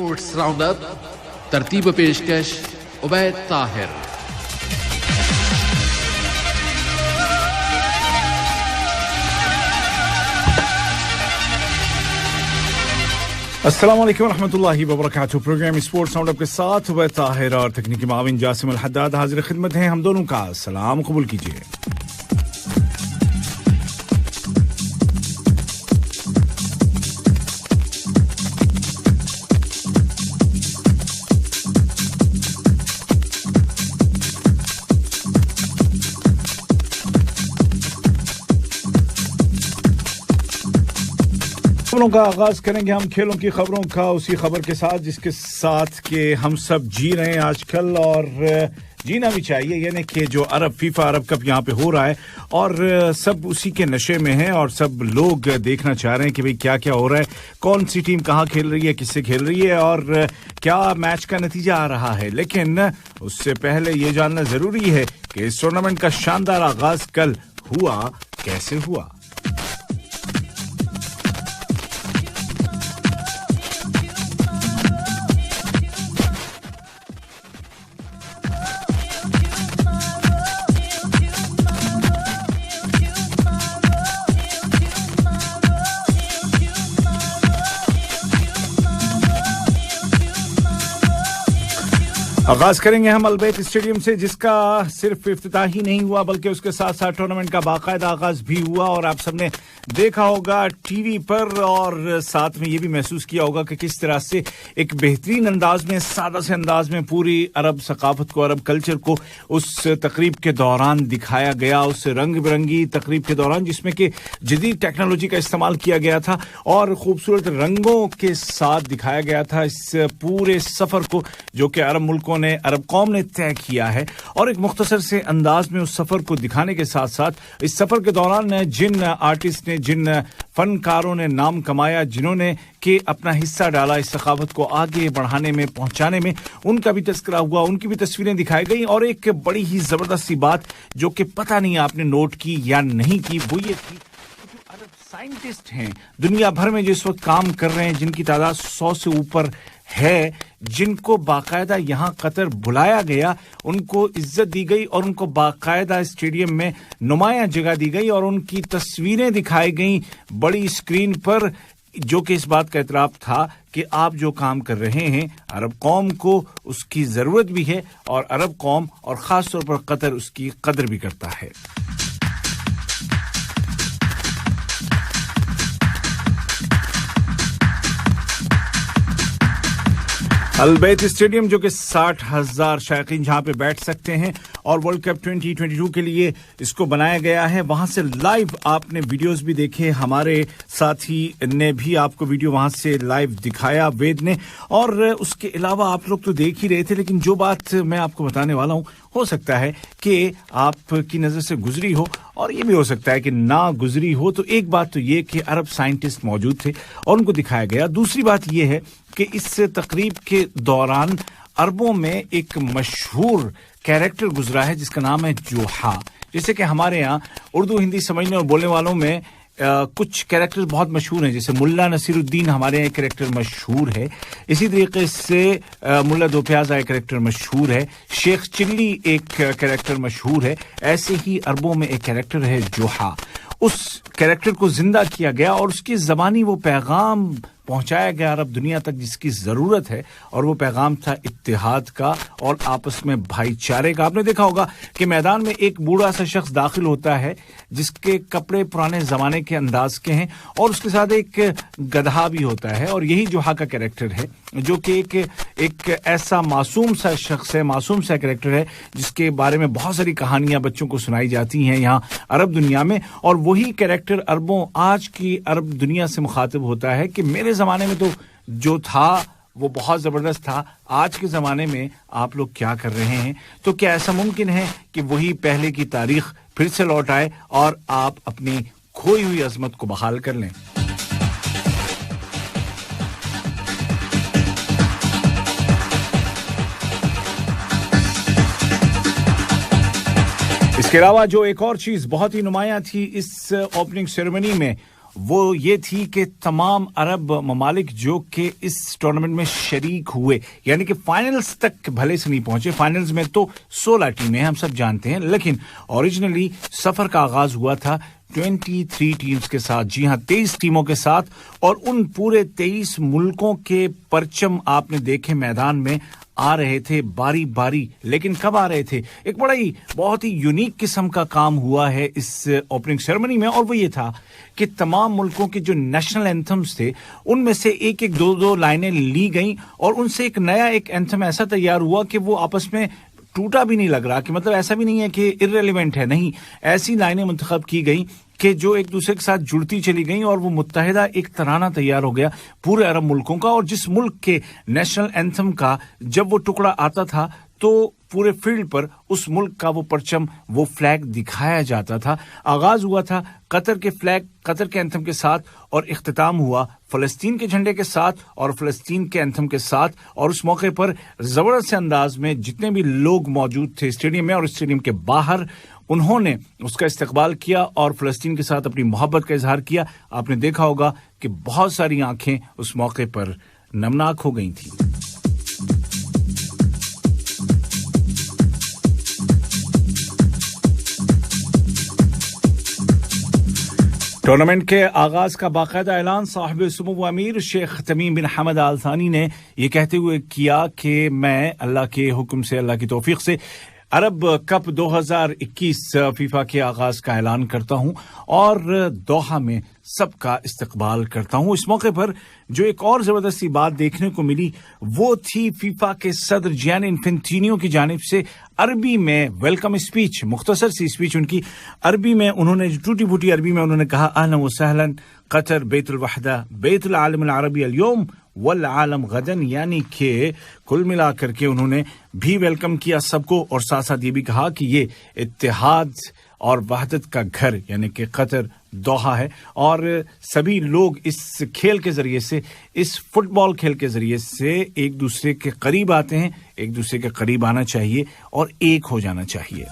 Sports round up तरतीब पेशकश उबैद ताहिर। अस्सलाम वालेकुम रहमतुल्लाहि व बरकातहू। प्रोग्राम स्पोर्ट्स राउंड अप के साथ उबैद ताहिर और तकनीकी माविन जासिम अल हद्दाद हाजिर खिदमत हैं। हम दोनों का सलाम कबूल कीजिए। खबरों का आगाज करेंगे हम खेलों की खबरों का, उसी खबर के साथ जिसके साथ के हम सब जी रहे हैं आजकल और जीना भी चाहिए, यानी कि जो फीफा अरब कप यहाँ पे हो रहा है और सब उसी के नशे में हैं और सब लोग देखना चाह रहे हैं कि भाई क्या क्या हो रहा है, कौन सी टीम कहाँ खेल रही है, किससे खेल रही है और क्या मैच का नतीजा आ रहा है। लेकिन उससे पहले ये जानना जरूरी है कि इस टूर्नामेंट का शानदार आगाज कल हुआ कैसे हुआ। आगाज करेंगे हम अलबैत स्टेडियम से, जिसका सिर्फ इफ्तिताह ही नहीं हुआ बल्कि उसके साथ साथ टूर्नामेंट का बाकायदा आगाज भी हुआ और आप सबने देखा होगा टीवी पर और साथ में ये भी महसूस किया होगा कि किस तरह से एक बेहतरीन अंदाज में, सादा से अंदाज में पूरी अरब सकाफत को, अरब कल्चर को उस तकरीब के दौरान दिखाया गया, उस रंग बिरंगी तकरीब के दौरान जिसमें कि जदीद टेक्नोलॉजी का इस्तेमाल किया गया था और खूबसूरत रंगों के साथ दिखाया गया था इस पूरे सफर को जो कि अरब मुल्कों ने, अरब कौम ने तय किया है। और एक मुख्तसर से अंदाज में उस सफर को दिखाने के साथ साथ इस सफर के दौरान जिन आर्टिस्ट ने, जिन फनकारों ने नाम कमाया, जिन्होंने कि अपना हिस्सा डाला इस सखावत को आगे बढ़ाने में, पहुंचाने में, उनका भी तस्करा हुआ, उनकी भी तस्वीरें दिखाई गई। और एक बड़ी ही जबरदस्त सी बात जो कि पता नहीं आपने नोट की या नहीं की, वो ये थी अरब साइंटिस्ट हैं दुनिया भर में जो इस वक्त काम कर रहे हैं, जिनकी तादाद 100 से ऊपर है, जिनको बाकायदा यहाँ कतर बुलाया गया, उनको इज्जत दी गई और उनको बाकायदा स्टेडियम में नुमायां जगह दी गई और उनकी तस्वीरें दिखाई गई बड़ी स्क्रीन पर, जो कि इस बात का इतराफ था कि आप जो काम कर रहे हैं अरब कौम को उसकी जरूरत भी है और अरब कौम और खास तौर पर कतर उसकी कदर भी करता है। अलबैत स्टेडियम जो कि 60,000 शायकीन जहां पे बैठ सकते हैं और वर्ल्ड कप 2022 के लिए इसको बनाया गया है, वहां से लाइव आपने वीडियोस भी देखे, हमारे साथी ने भी आपको वीडियो वहां से लाइव दिखाया, वेद ने, और उसके अलावा आप लोग तो देख ही रहे थे। लेकिन जो बात मैं आपको बताने वाला हूं, हो सकता है कि आपकी नजर से गुजरी हो और ये भी हो सकता है कि ना गुजरी हो। तो एक बात तो ये कि अरब साइंटिस्ट मौजूद थे और उनको दिखाया गया। दूसरी बात ये है कि इस तकरीब के दौरान अरबों में एक मशहूर कैरेक्टर गुजरा है जिसका नाम है जोहा। जैसे कि हमारे यहाँ उर्दू हिंदी समझने और बोलने वालों में कुछ कैरेक्टर्स बहुत मशहूर हैं, जैसे मुल्ला नसीरुद्दीन हमारे यहाँ एक कैरेक्टर मशहूर है, इसी तरीके से मुल्ला दो प्याजा एक कैरेक्टर मशहूर है, शेख चिल्ली एक कैरेक्टर मशहूर है। ऐसे ही अरबों में एक कैरेक्टर है जोहा। उस कैरेक्टर को जिंदा किया गया और उसकी ज़बानी वो पैगाम पहुंचाया गया अरब दुनिया तक जिसकी जरूरत है, और वो पैगाम था इत्तेहाद का और आपस में भाईचारे का। आपने देखा होगा कि मैदान में एक बूढ़ा सा शख्स दाखिल होता है जिसके कपड़े पुराने जमाने के अंदाज के हैं और उसके साथ एक गधा भी होता है, और यही जोहा का कैरेक्टर है जो कि एक ऐसा मासूम सा शख्स है, मासूम सा कैरेक्टर है जिसके बारे में बहुत सारी कहानियां बच्चों को सुनाई जाती हैं यहाँ अरब दुनिया में। और वही कैरेक्टर अरबों, आज की अरब दुनिया से मुखातिब होता है कि मेरे जमाने में तो जो था वो बहुत जबरदस्त था, आज के जमाने में आप लोग क्या कर रहे हैं। तो क्या ऐसा मुमकिन है कि वही पहले की तारीख फिर से लौट आए और आप अपनी खोई हुई अजमत को बहाल कर लें। इसके अलावा जो एक और चीज बहुत ही नुमायां थी इस ओपनिंग सेरेमनी में, وہ یہ تھی کہ تمام عرب ممالک جو کہ اس ٹورنامنٹ میں شریک ہوئے یعنی کہ فائنلز تک بھلے سے نہیں پہنچے. فائنلز میں تو 16 ٹیمیں ہم سب جانتے ہیں, لیکن اوریجنلی سفر کا آغاز ہوا تھا 23 ٹیمز کے ساتھ. جی ہاں, 23 ٹیموں کے ساتھ, اور ان پورے 23 ملکوں کے پرچم آپ نے دیکھے میدان میں آ رہے تھے باری باری. لیکن کب آ رہے تھے؟ ایک بڑا ہی بہت ہی یونیک قسم کا کام ہوا ہے اس اوپننگ سیریمنی میں, اور وہ یہ تھا کہ تمام ملکوں کے جو نیشنل اینتھمز تھے ان میں سے ایک ایک دو لائنیں لی گئیں, اور ان سے ایک نیا ایک اینتھم ایسا تیار ہوا کہ وہ آپس میں ٹوٹا بھی نہیں لگ رہا, کہ مطلب ایسا بھی نہیں ہے کہ irrelevant ہے, نہیں, ایسی لائنیں منتخب کی گئیں کہ جو ایک دوسرے کے ساتھ جڑتی چلی گئیں, اور وہ متحدہ ایک ترانہ تیار ہو گیا پورے عرب ملکوں کا. اور جس ملک کے نیشنل اینتھم کا جب وہ ٹکڑا آتا تھا تو پورے فیلڈ پر اس ملک کا وہ پرچم, وہ فلیگ دکھایا جاتا تھا. آغاز ہوا تھا قطر کے فلیگ, قطر کے اینتھم کے ساتھ, اور اختتام ہوا فلسطین کے جھنڈے کے ساتھ اور فلسطین کے اینتھم کے ساتھ. اور اس موقع پر زبردست انداز میں جتنے بھی لوگ موجود تھے اسٹیڈیم میں اور اسٹیڈیم کے باہر, انہوں نے اس کا استقبال کیا اور فلسطین کے ساتھ اپنی محبت کا اظہار کیا. آپ نے دیکھا ہوگا کہ بہت ساری آنکھیں اس موقع پر نمناک ہو گئی تھیں. ٹورنامنٹ کے آغاز کا باقاعدہ اعلان صاحب سمو و امیر شیخ تمیم بن حمد آل ثانی نے یہ کہتے ہوئے کیا کہ میں اللہ کے حکم سے, اللہ کی توفیق سے عرب کپ 2021 فیفا کے آغاز کا اعلان کرتا ہوں اور دوحہ میں سب کا استقبال کرتا ہوں. اس موقع پر جو ایک اور زبردستی بات دیکھنے کو ملی وہ تھی فیفا کے صدر جیانی انفینٹینیو کی جانب سے عربی میں ویلکم اسپیچ, مختصر سی اسپیچ ان کی عربی میں, انہوں نے ٹوٹی پھوٹی عربی میں انہوں نے کہا اہلا وسہلا قطر بیت الوحدہ بیت العالم العربی اليوم والعالم غدن, یعنی کہ کل ملا کر کے انہوں نے بھی ویلکم کیا سب کو, اور ساتھ ساتھ یہ بھی کہا کہ یہ اتحاد اور وحدت کا گھر یعنی کہ قطر دوحہ ہے, اور سبھی لوگ اس کھیل کے ذریعے سے, اس فٹ بال کھیل کے ذریعے سے ایک دوسرے کے قریب آتے ہیں, ایک دوسرے کے قریب آنا چاہیے اور ایک ہو جانا چاہیے.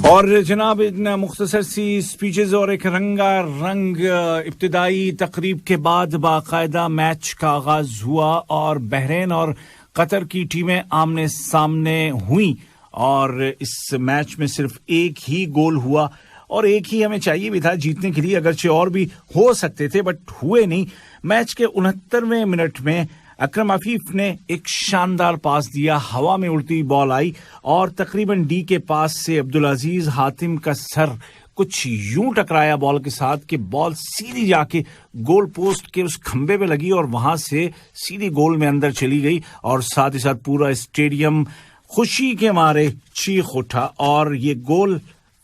اور جناب ان مختصر سی سپیچز اور ایک رنگا رنگ ابتدائی تقریب کے بعد باقاعدہ میچ کا آغاز ہوا, اور بحرین اور قطر کی ٹیمیں آمنے سامنے ہوئیں, اور اس میچ میں صرف ایک ہی گول ہوا, اور ایک ہی ہمیں چاہیے بھی تھا جیتنے کے لیے, اگرچہ اور بھی ہو سکتے تھے بٹ ہوئے نہیں. میچ کے 69ویں منٹ میں اکرم عفیف نے ایک شاندار پاس دیا, ہوا میں اڑتی بال آئی اور تقریباً ڈی کے پاس سے عبدالعزیز حاتم کا سر کچھ یوں ٹکرایا بال کے ساتھ کہ بال سیدھی جا کے گول پوسٹ کے اس کھمبے پہ لگی اور وہاں سے سیدھی گول میں اندر چلی گئی, اور ساتھ ہی ساتھ پورا اسٹیڈیم خوشی کے مارے چیخ اٹھا, اور یہ گول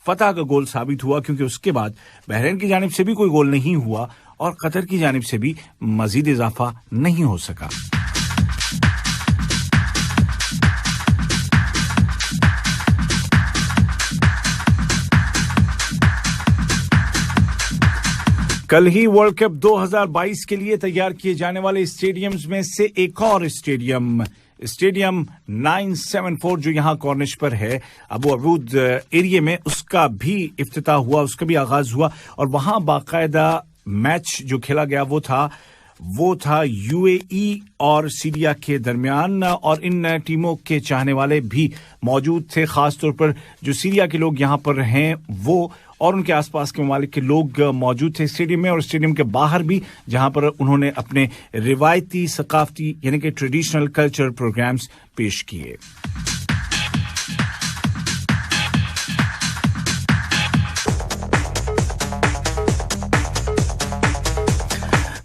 فتح کا گول ثابت ہوا کیونکہ اس کے بعد بحرین کی جانب سے بھی کوئی گول نہیں ہوا اور قطر کی جانب سے بھی مزید اضافہ نہیں ہو سکا. کل ہی ورلڈ کپ 2022 کے لیے تیار کیے جانے والے اسٹیڈیمز میں سے ایک اور اسٹیڈیم 974 جو یہاں کارنش پر ہے ابو عبود ایریے میں, اس کا بھی افتتاح ہوا, اس کا بھی آغاز ہوا, اور وہاں باقاعدہ میچ جو کھیلا گیا وہ تھا یو اے ای اور سیریا کے درمیان, اور ان ٹیموں کے چاہنے والے بھی موجود تھے, خاص طور پر جو سیریا کے لوگ یہاں پر ہیں وہ اور ان کے آس پاس کے ممالک کے لوگ موجود تھے اسٹیڈیم میں, اور اسٹیڈیم کے باہر بھی جہاں پر انہوں نے اپنے روایتی ثقافتی یعنی کہ ٹریڈیشنل کلچر پروگرامز پیش کیے.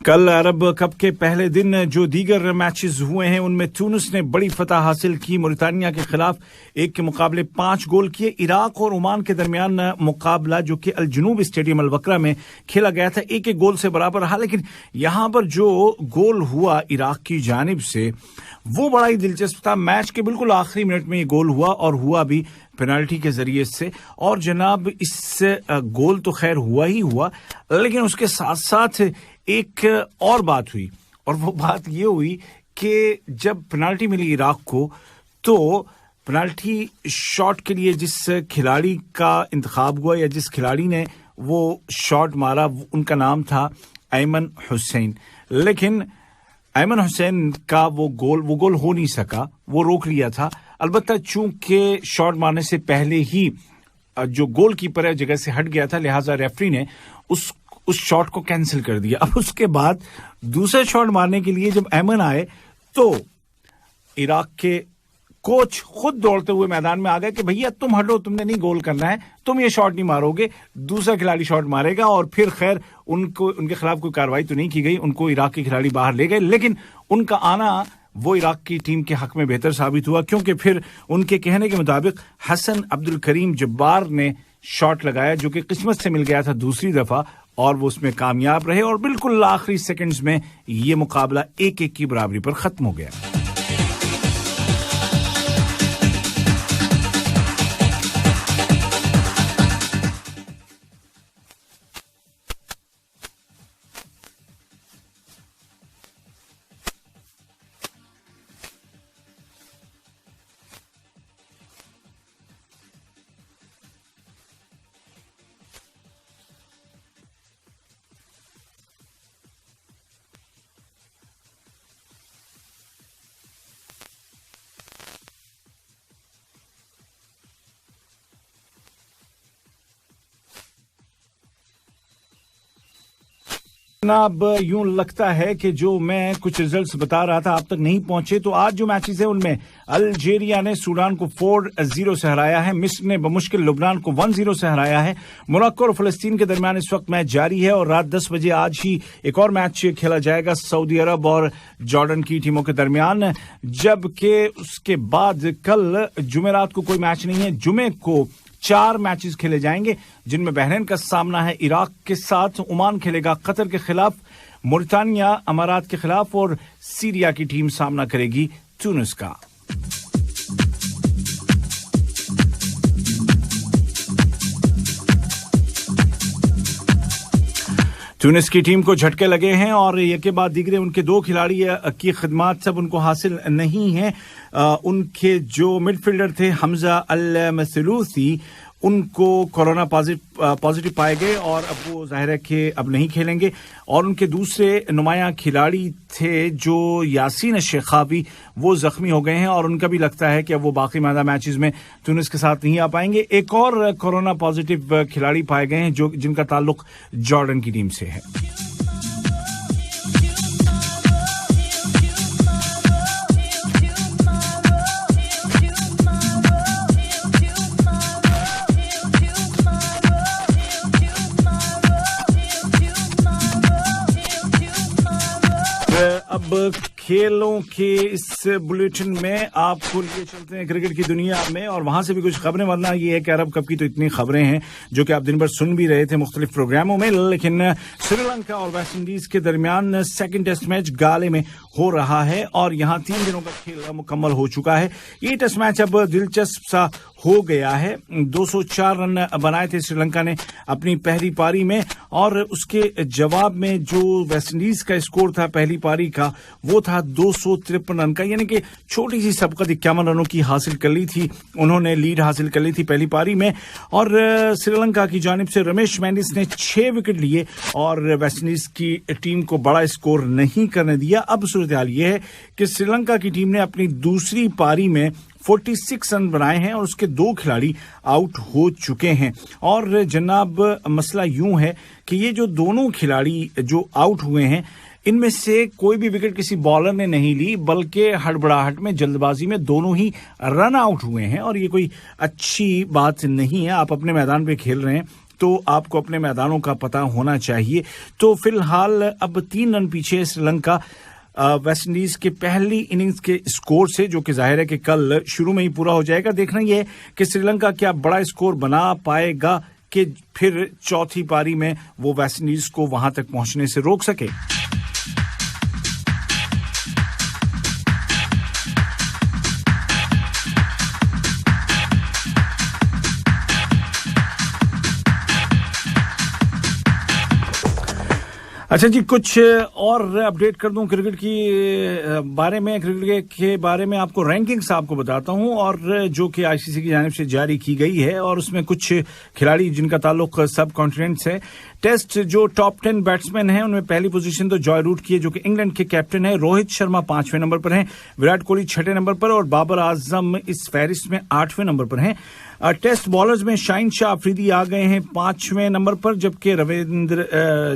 कल अरब कप के पहले दिन जो दीगर मैचेस हुए हैं उनमें ट्यूनिस ने बड़ी फतह हासिल की, मोरितानिया के खिलाफ 1 के मुकाबले 5 गोल किए। इराक और ओमान के दरमियान मुकाबला जो कि अल जनूब स्टेडियम अल वक्रा में खेला गया था 1-1 गोल से बराबर रहा, लेकिन यहां पर जो गोल हुआ इराक की जानिब से वो बड़ा ही दिलचस्प था। मैच के बिल्कुल आखिरी मिनट में ये गोल हुआ और हुआ भी पेनाल्टी के जरिए से। और जनाब इस गोल तो खैर हुआ ही हुआ, लेकिन उसके साथ साथ एक और बात हुई, और वो बात ये हुई कि जब पेनाल्टी मिली इराक को तो पेनाल्टी शॉट के लिए जिस खिलाड़ी का इंतखाब हुआ या जिस खिलाड़ी ने वो शॉट मारा उनका नाम था अयमन हुसैन, लेकिन अयमन हुसैन का वो गोल हो नहीं सका, वो रोक लिया था। अलबत्ता चूंकि शॉट मारने से पहले ही जो गोलकीपर है जगह से हट गया था, लिहाजा रेफरी ने उस शॉट को कैंसिल कर दिया। अब उसके बाद दूसरे शॉट मारने के लिए जब अयमन आए तो इराक के कोच खुद दौड़ते हुए मैदान में आ गए कि भैया तुम हटो, तुमने नहीं गोल करना है, तुम ये शॉट नहीं मारोगे, दूसरा खिलाड़ी शॉट मारेगा। और फिर खैर उनके खिलाफ कोई कार्रवाई तो नहीं की गई, उनको इराक के खिलाड़ी बाहर ले गए, लेकिन उनका आना वो इराक की टीम के हक में बेहतर साबित हुआ, क्योंकि फिर उनके कहने के मुताबिक हसन अब्दुल करीम जब्बार ने शॉट लगाया जो कि किस्मत से मिल गया था दूसरी दफा, और वो उसमें कामयाब रहे और बिल्कुल आखिरी सेकंड्स में ये मुकाबला 1-1 की बराबरी पर खत्म हो गया। अब यूं लगता है कि जो मैं कुछ रिजल्ट्स बता रहा था आप तक नहीं पहुंचे। तो आज जो मैचेस हैं उनमें अल्जीरिया ने सूडान को 4-0 से हराया है, मिस्र ने बमुश्किल लुबनान को 1-0 से हराया है, मोरक्को और फलस्तीन के दरमियान इस वक्त मैच जारी है और रात 10 बजे आज ही एक और मैच खेला जाएगा सऊदी अरब और जॉर्डन की टीमों के दरमियान, जबकि उसके बाद कल जुमेरात को कोई मैच नहीं है। जुमे को 4 मैचेस खेले जाएंगे जिनमें बहरीन का सामना है इराक के साथ, ओमान खेलेगा कतर के खिलाफ, मोरितानिया अमारात के खिलाफ और सीरिया की टीम सामना करेगी ट्यूनिस का। ट्यूनिस की टीम को झटके लगे हैं और ये के बाद दीगरे उनके 2 खिलाड़ी की खिदमात सब उनको हासिल नहीं है। उनके जो मिडफील्डर थे हमजा अल मसलूसी उनको कोरोना पॉजिटिव पाए गए और अब वो जाहिर है कि अब नहीं खेलेंगे। और उनके दूसरे नुमायां खिलाड़ी थे जो यासीन शेखावी, वो जख्मी हो गए हैं और उनका भी लगता है कि अब वो बाकी मैदा मैचेस में ट्यूनिस के साथ नहीं आ पाएंगे। एक और कोरोना पॉजिटिव खिलाड़ी पाए गए हैं जो जिनका ताल्लुक जॉर्डन की टीम से है। अब खेलों के इस बुलेटिन में आपको लिए चलते हैं क्रिकेट की दुनिया में और वहां से भी कुछ खबरें, वरना ये है कि अरब कप की तो इतनी खबरें हैं जो कि आप दिन भर सुन भी रहे थे मुख्तलिफ प्रोग्रामों में, लेकिन श्रीलंका और वेस्ट इंडीज के दरमियान सेकंड टेस्ट मैच गाले में हो रहा है और यहां 3 दिनों का खेल मुकम्मल हो चुका है। ये टेस्ट मैच अब दिलचस्प सा हो गया है। 204 रन बनाए थे श्रीलंका ने अपनी पहली पारी में और उसके जवाब में जो वेस्ट इंडीज का स्कोर था पहली पारी का वो था 253 रन का, यानी कि छोटी सी सबकत 51 रनों की हासिल कर ली थी, उन्होंने लीड हासिल कर ली थी पहली पारी में। और श्रीलंका की जानिब से रमेश मैंडिस ने 6 विकेट लिए और वेस्ट इंडीज की टीम को बड़ा स्कोर नहीं करने दिया। अब सूरत हाल ये है कि श्रीलंका की टीम ने अपनी दूसरी पारी में 46 रन बनाए हैं और उसके 2 खिलाड़ी आउट हो चुके हैं। और जनाब मसला यूं है कि ये जो दोनों खिलाड़ी जो आउट हुए हैं इनमें से कोई भी विकेट किसी बॉलर ने नहीं ली, बल्कि हड़बड़ाहट में जल्दबाजी में दोनों ही रन आउट हुए हैं और ये कोई अच्छी बात नहीं है। आप अपने मैदान पे खेल रहे हैं تو آپ کو اپنے میدانوں کا پتہ ہونا چاہیے. تو فی الحال اب 3 رن پیچھے سری لنکا ویسٹ انڈیز کے پہلی اننگز کے اسکور سے, جو کہ ظاہر ہے کہ کل شروع میں ہی پورا ہو جائے گا. دیکھنا یہ ہے کہ سری لنکا کیا بڑا اسکور بنا پائے گا کہ پھر چوتھی پاری میں وہ ویسٹ انڈیز کو وہاں تک پہنچنے سے روک سکے. اچھا جی, کچھ اور اپڈیٹ کر دوں کرکٹ کی بارے میں. کرکٹ کے بارے میں آپ کو رینکنگز آپ کو بتاتا ہوں, اور جو کہ آئی سی سی کی جانب سے جاری کی گئی ہے, اور اس میں کچھ کھلاڑی جن کا تعلق سب کانٹیننٹ سے. ٹیسٹ جو ٹاپ 10 بیٹسمین ہیں ان میں پہلی پوزیشن تو جوائے روٹ کی ہے, جو کہ انگلینڈ کے کیپٹن ہے. روہت شرما 5ویں نمبر پر ہیں, وراٹ کوہلی 6 نمبر پر, اور بابر اعظم اس فہرست میں 8ویں نمبر پر ہیں. ٹیسٹ بالرز میں شاہین شاہ افریدی آ گئے ہیں 5ویں نمبر پر, جبکہ رویندر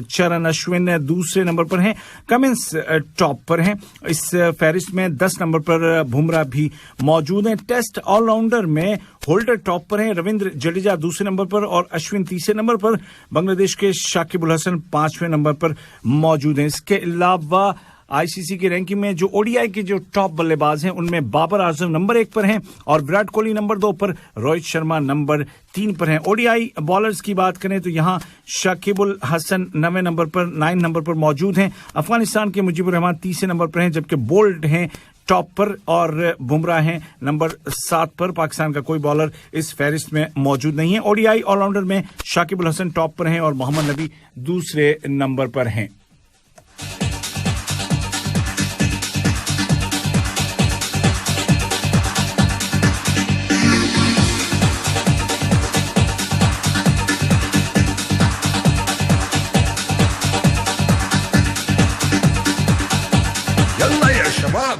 چرن اشون دوسرے نمبر پر ہیں. کمنس ٹاپ پر ہیں. اس فہرست میں 10 نمبر پر بمراہ بھی موجود ہیں. ٹیسٹ آل راؤنڈر میں ہولڈر ٹاپ پر ہیں, رویندر جڈیجا دوسرے نمبر پر اور اشون تیسرے نمبر پر. بنگلہ دیش کے شاکب الحسن 5ویں نمبر پر موجود ہیں. اس کے علاوہ آئی سی سی کی رینکنگ میں جو او ڈی آئی کے جو ٹاپ بلے باز ہیں ان میں بابر اعظم نمبر 1 پر ہیں, اور وراٹ کوہلی نمبر 2 پر, روہت شرما نمبر 3 پر ہیں. او ڈی آئی بالرز کی بات کریں تو یہاں شاکب الحسن 9 نمبر پر موجود ہیں. افغانستان کے مجیب الرحمان 30 نمبر پر ہیں, جبکہ بولٹ ہیں ٹاپ پر, اور بمراہ ہیں نمبر 7 پر. پاکستان کا کوئی بالر اس فہرست میں موجود نہیں ہے. O D I all rounder میں شاکب الحسن ٹاپ پر ہیں اور محمد نبی دوسرے نمبر پر ہیں. يلا يا شباب